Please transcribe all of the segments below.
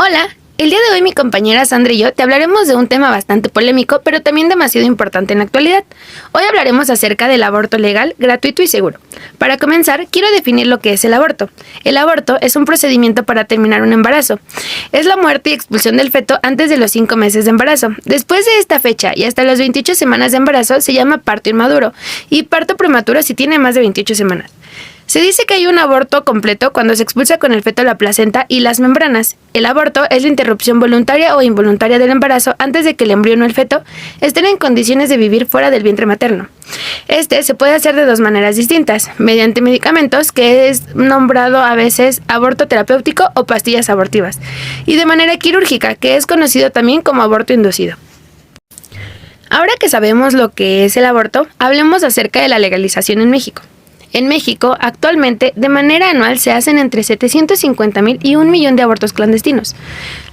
Hola, el día de hoy mi compañera Sandra y yo te hablaremos de un tema bastante polémico, pero también demasiado importante en la actualidad. Hoy hablaremos acerca del aborto legal, gratuito y seguro. Para comenzar, quiero definir lo que es el aborto. El aborto es un procedimiento para terminar un embarazo. Es la muerte y expulsión del feto antes de los 5 meses de embarazo. Después de esta fecha y hasta las 28 semanas de embarazo se llama parto inmaduro y parto prematuro si tiene más de 28 semanas. Se dice que hay un aborto completo cuando se expulsa con el feto la placenta y las membranas. El aborto es la interrupción voluntaria o involuntaria del embarazo antes de que el embrión o el feto estén en condiciones de vivir fuera del vientre materno. Este se puede hacer de dos maneras distintas, mediante medicamentos, que es nombrado a veces aborto terapéutico o pastillas abortivas, y de manera quirúrgica, que es conocido también como aborto inducido. Ahora que sabemos lo que es el aborto, hablemos acerca de la legalización en México. En México, actualmente, de manera anual se hacen entre 750,000 y 1,000,000 de abortos clandestinos,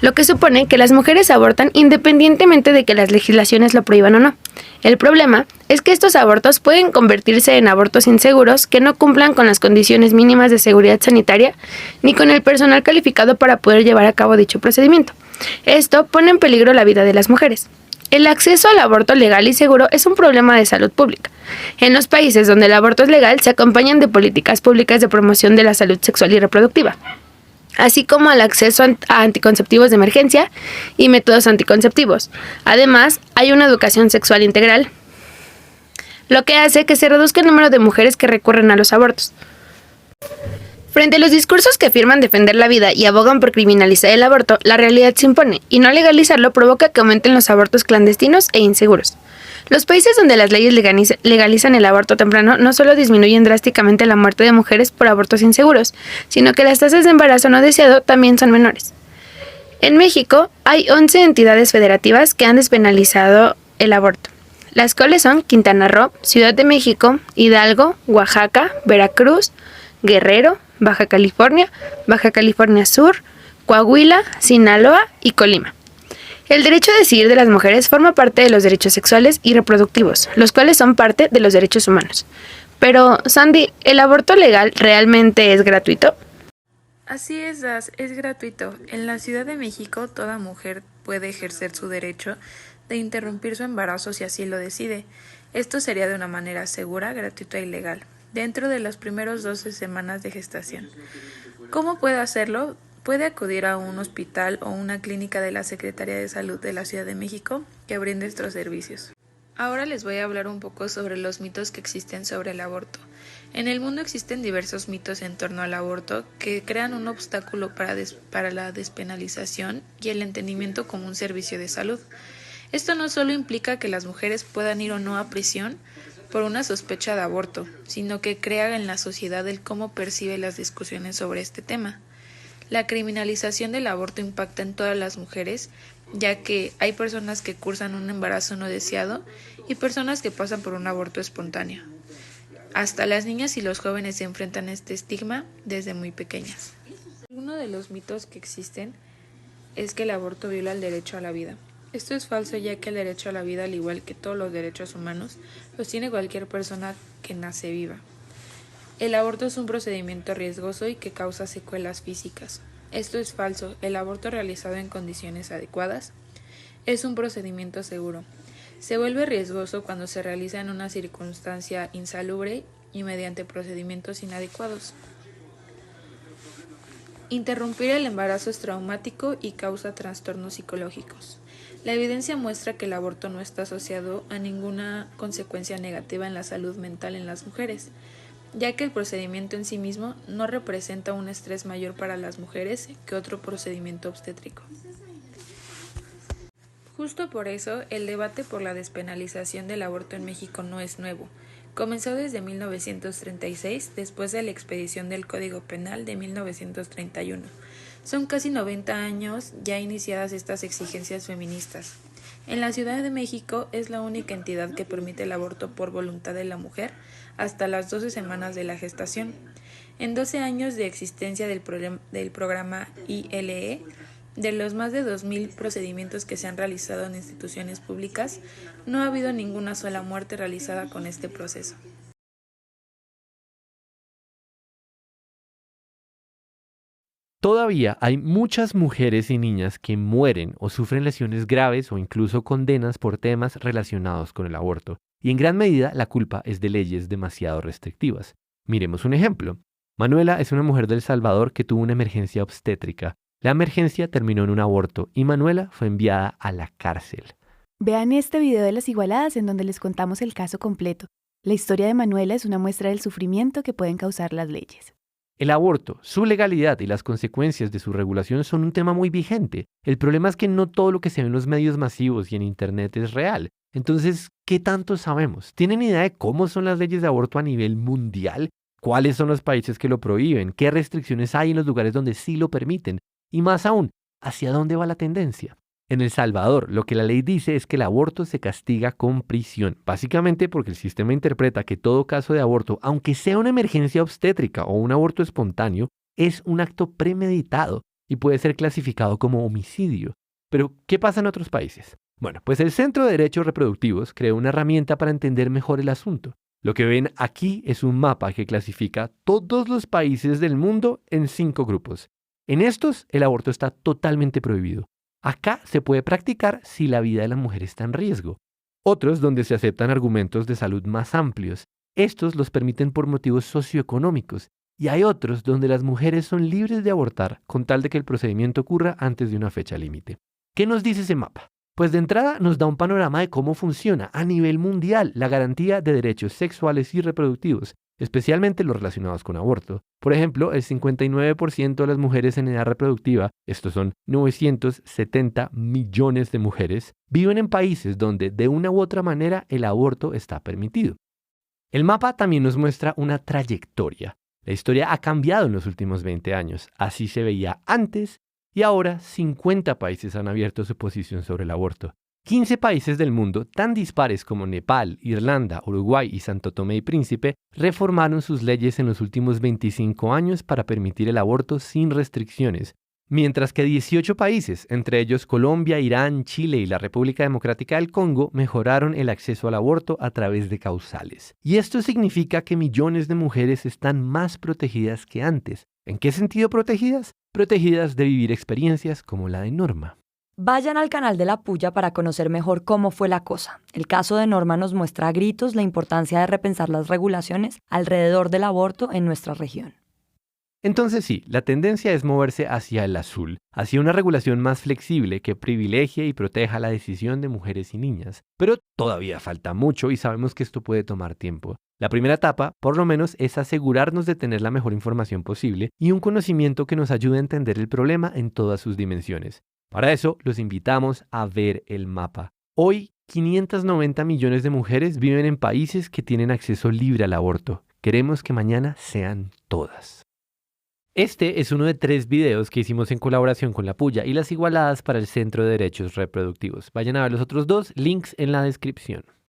lo que supone que las mujeres abortan independientemente de que las legislaciones lo prohíban o no. El problema es que estos abortos pueden convertirse en abortos inseguros que no cumplan con las condiciones mínimas de seguridad sanitaria ni con el personal calificado para poder llevar a cabo dicho procedimiento. Esto pone en peligro la vida de las mujeres. El acceso al aborto legal y seguro es un problema de salud pública. En los países donde el aborto es legal se acompañan de políticas públicas de promoción de la salud sexual y reproductiva, así como al acceso a anticonceptivos de emergencia y métodos anticonceptivos. Además, hay una educación sexual integral, lo que hace que se reduzca el número de mujeres que recurren a los abortos. Frente a los discursos que afirman defender la vida y abogan por criminalizar el aborto, la realidad se impone, y no legalizarlo provoca que aumenten los abortos clandestinos e inseguros. Los países donde las leyes legalizan el aborto temprano no solo disminuyen drásticamente la muerte de mujeres por abortos inseguros, sino que las tasas de embarazo no deseado también son menores. En México hay 11 entidades federativas que han despenalizado el aborto, las cuales son Quintana Roo, Ciudad de México, Hidalgo, Oaxaca, Veracruz, Guerrero, Baja California Sur, Coahuila, Sinaloa y Colima. El derecho a decidir de las mujeres forma parte de los derechos sexuales y reproductivos, los cuales son parte de los derechos humanos. Pero, Sandy, ¿el aborto legal realmente es gratuito? Así es, Das, es gratuito. En la Ciudad de México, toda mujer puede ejercer su derecho de interrumpir su embarazo si así lo decide. Esto sería de una manera segura, gratuita y legal, dentro de las primeras 12 semanas de gestación. ¿Cómo puede hacerlo? Puede acudir a un hospital o una clínica de la Secretaría de Salud de la Ciudad de México que brinde estos servicios. Ahora les voy a hablar un poco sobre los mitos que existen sobre el aborto. En el mundo existen diversos mitos en torno al aborto que crean un obstáculo para la despenalización y el entendimiento como un servicio de salud. Esto no solo implica que las mujeres puedan ir o no a prisión por una sospecha de aborto, sino que crea en la sociedad el cómo percibe las discusiones sobre este tema. La criminalización del aborto impacta en todas las mujeres, ya que hay personas que cursan un embarazo no deseado y personas que pasan por un aborto espontáneo. Hasta las niñas y los jóvenes se enfrentan a este estigma desde muy pequeñas. Uno de los mitos que existen es que el aborto viola el derecho a la vida. Esto es falso, ya que el derecho a la vida, al igual que todos los derechos humanos, los tiene cualquier persona que nace viva. El aborto es un procedimiento riesgoso y que causa secuelas físicas. Esto es falso. El aborto realizado en condiciones adecuadas es un procedimiento seguro. Se vuelve riesgoso cuando se realiza en una circunstancia insalubre y mediante procedimientos inadecuados. Interrumpir el embarazo es traumático y causa trastornos psicológicos. La evidencia muestra que el aborto no está asociado a ninguna consecuencia negativa en la salud mental en las mujeres, ya que el procedimiento en sí mismo no representa un estrés mayor para las mujeres que otro procedimiento obstétrico. Justo por eso, el debate por la despenalización del aborto en México no es nuevo. Comenzó desde 1936, después de la expedición del Código Penal de 1931. Son casi 90 años ya iniciadas estas exigencias feministas. En la Ciudad de México es la única entidad que permite el aborto por voluntad de la mujer hasta las 12 semanas de la gestación. En 12 años de existencia del programa ILE, de los más de 2,000 procedimientos que se han realizado en instituciones públicas, no ha habido ninguna sola muerte realizada con este proceso. Todavía hay muchas mujeres y niñas que mueren o sufren lesiones graves o incluso condenas por temas relacionados con el aborto, y en gran medida la culpa es de leyes demasiado restrictivas. Miremos un ejemplo. Manuela es una mujer de El Salvador que tuvo una emergencia obstétrica. La emergencia terminó en un aborto y Manuela fue enviada a la cárcel. Vean este video de Las Igualadas en donde les contamos el caso completo. La historia de Manuela es una muestra del sufrimiento que pueden causar las leyes. El aborto, su legalidad y las consecuencias de su regulación son un tema muy vigente. El problema es que no todo lo que se ve en los medios masivos y en Internet es real. Entonces, ¿qué tanto sabemos? ¿Tienen idea de cómo son las leyes de aborto a nivel mundial? ¿Cuáles son los países que lo prohíben? ¿Qué restricciones hay en los lugares donde sí lo permiten? Y más aún, ¿hacia dónde va la tendencia? En El Salvador, lo que la ley dice es que el aborto se castiga con prisión, básicamente porque el sistema interpreta que todo caso de aborto, aunque sea una emergencia obstétrica o un aborto espontáneo, es un acto premeditado y puede ser clasificado como homicidio. Pero, ¿qué pasa en otros países? Bueno, pues el Centro de Derechos Reproductivos creó una herramienta para entender mejor el asunto. Lo que ven aquí es un mapa que clasifica todos los países del mundo en 5 grupos. En estos, el aborto está totalmente prohibido. Acá se puede practicar si la vida de la mujer está en riesgo. Otros donde se aceptan argumentos de salud más amplios. Estos los permiten por motivos socioeconómicos. Y hay otros donde las mujeres son libres de abortar con tal de que el procedimiento ocurra antes de una fecha límite. ¿Qué nos dice ese mapa? Pues de entrada nos da un panorama de cómo funciona a nivel mundial la garantía de derechos sexuales y reproductivos, especialmente los relacionados con aborto. Por ejemplo, el 59% de las mujeres en edad reproductiva, estos son 970 millones de mujeres, viven en países donde de una u otra manera el aborto está permitido. El mapa también nos muestra una trayectoria. La historia ha cambiado en los últimos 20 años. Así se veía antes y ahora 50 países han abierto su posición sobre el aborto. 15 países del mundo, tan dispares como Nepal, Irlanda, Uruguay y Santo Tomé y Príncipe, reformaron sus leyes en los últimos 25 años para permitir el aborto sin restricciones, mientras que 18 países, entre ellos Colombia, Irán, Chile y la República Democrática del Congo, mejoraron el acceso al aborto a través de causales. Y esto significa que millones de mujeres están más protegidas que antes. ¿En qué sentido protegidas? Protegidas de vivir experiencias como la de Norma. Vayan al canal de La Puya para conocer mejor cómo fue la cosa. El caso de Norma nos muestra a gritos la importancia de repensar las regulaciones alrededor del aborto en nuestra región. Entonces sí, la tendencia es moverse hacia el azul, hacia una regulación más flexible que privilegie y proteja la decisión de mujeres y niñas. Pero todavía falta mucho y sabemos que esto puede tomar tiempo. La primera etapa, por lo menos, es asegurarnos de tener la mejor información posible y un conocimiento que nos ayude a entender el problema en todas sus dimensiones. Para eso, los invitamos a ver el mapa. Hoy, 590 millones de mujeres viven en países que tienen acceso libre al aborto. Queremos que mañana sean todas. Este es uno de 3 videos que hicimos en colaboración con La Puya y Las Igualadas para el Centro de Derechos Reproductivos. Vayan a ver los otros 2, links en la descripción.